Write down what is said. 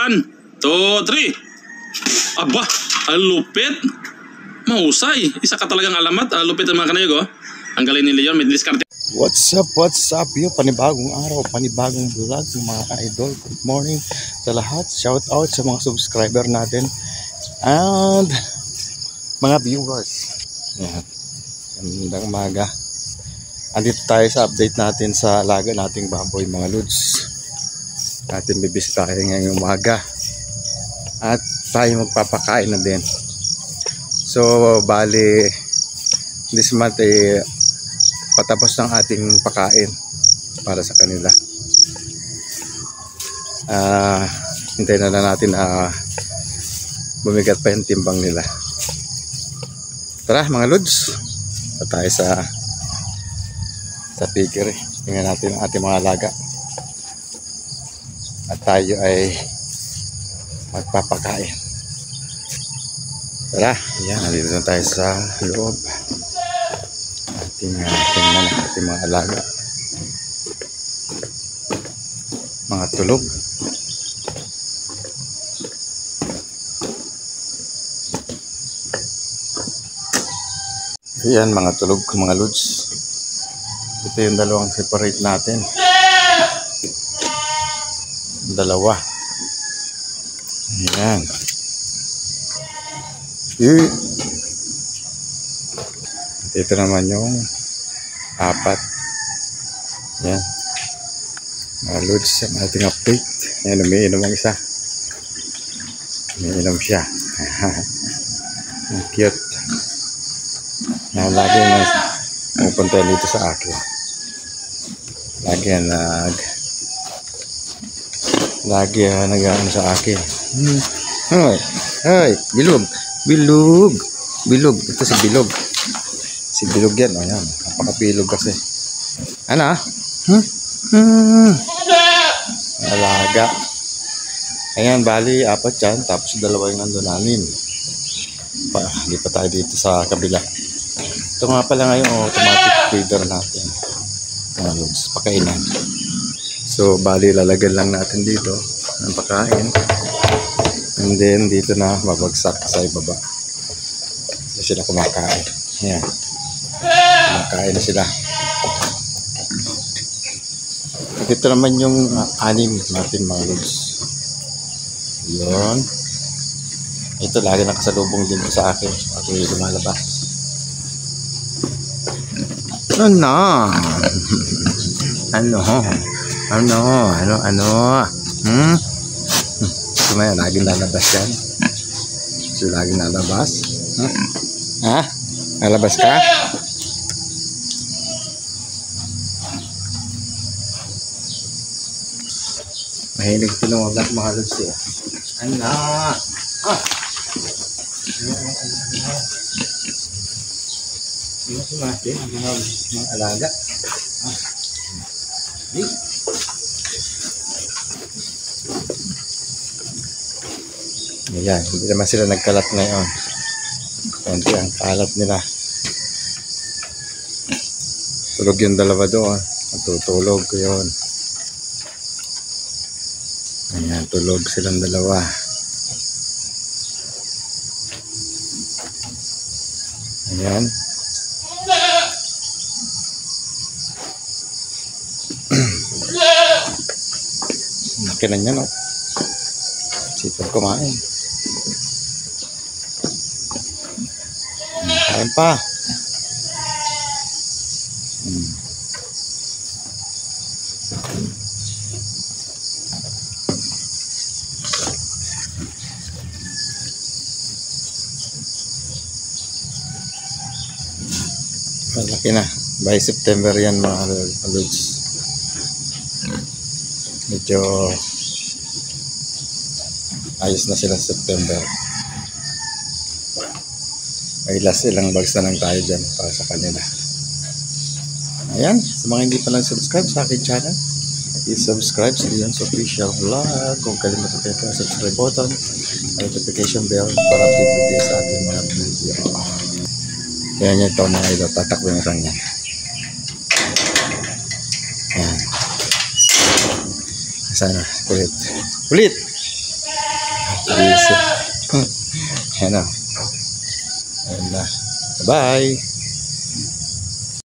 1, 2, 3. Aba, lupit. Mahusay. Isa ka talagang alamat. Lupit ang mga kanayog, oh. Ang galing ni Leon, may diskarte. What's up yo? Panibagong araw, panibagong vlog mga idol. Good morning sa lahat. Shout out sa mga subscriber natin and mga viewers. Yan. Magandang umaga. Andito tayo sa update natin sa alaga nating baboy mga lods. Atin bibisitahin ngayong umaga. At tayo magpapakain na din. So bali this month patapos ng ating pakain para sa kanila. Hintayin na natin bumigat pa yung timbang nila. Tara mga lods, tayo sa piggery. Tingnan natin ang ating mga alaga at tayo ay magpapakain. Tara, yan, nandito na tayo sa loob. Tingnan ang ating mga alaga, mga tulog. Ayan mga tulog, mga lods. Ito yung dalawang separate natin, dalawa. Ayan. Ito naman yung apat. Yan mga lods, ang ating update. Ayan, umiinom ang isa. Umiinom siya. Cute. Yan, lagi pupunta dito sa akin. Lagi nag-ano sa akin. Hoy, bilog. Ito si bilog. Si bilog yan, o yan. Napakabilog kasi. Ano? Alaga. Ayan, bali, apat yan. Tapos dalawa yung nandun namin. Hindi pa tayo dito sa kabila. Ito nga pala ngayon, automatic feeder natin. Pakainan. So, bali, lalagyan lang natin dito ng pakain. And then, dito na mabagsak sa ibaba. Dito sila kumakain. Ayan. Kumakain na sila. Dito naman yung anim natin mga lods. Yun. Ito lagi nakasalubong din sa akin. Ako yung lumalabas. Ano? Sumaya, laging lalabas yan. So, laging lalabas. Lalabas ka? Mahilig tinawag mga lods eh. Ito natin ang mga alaga. Ayan, hindi naman sila nagkalat ngayon. Konti ang kalat nila. Tulog yung dalawa doon. Natutulog ko yun. Ayan, tulog silang dalawa. Ayan. Laki na niya, no? Sipag kumain. Kain pa. Malaki na. By September yan mga lods. Medyo ayos na sila sa September. May last ilang bags na lang tayo dyan para sa kanila. Ayan, sa mga hindi pa lang subscribe sa aking channel, please subscribe sa Leon's Official Vlog. Kung kalimutan tayo ang subscribe button, notification bell para update tayo sa ating mga video. Ayan ito mga idol, tatakbo na lang yan. Ayan. Sana, kulit. Busy. Ayan na. Ayan na. Bye.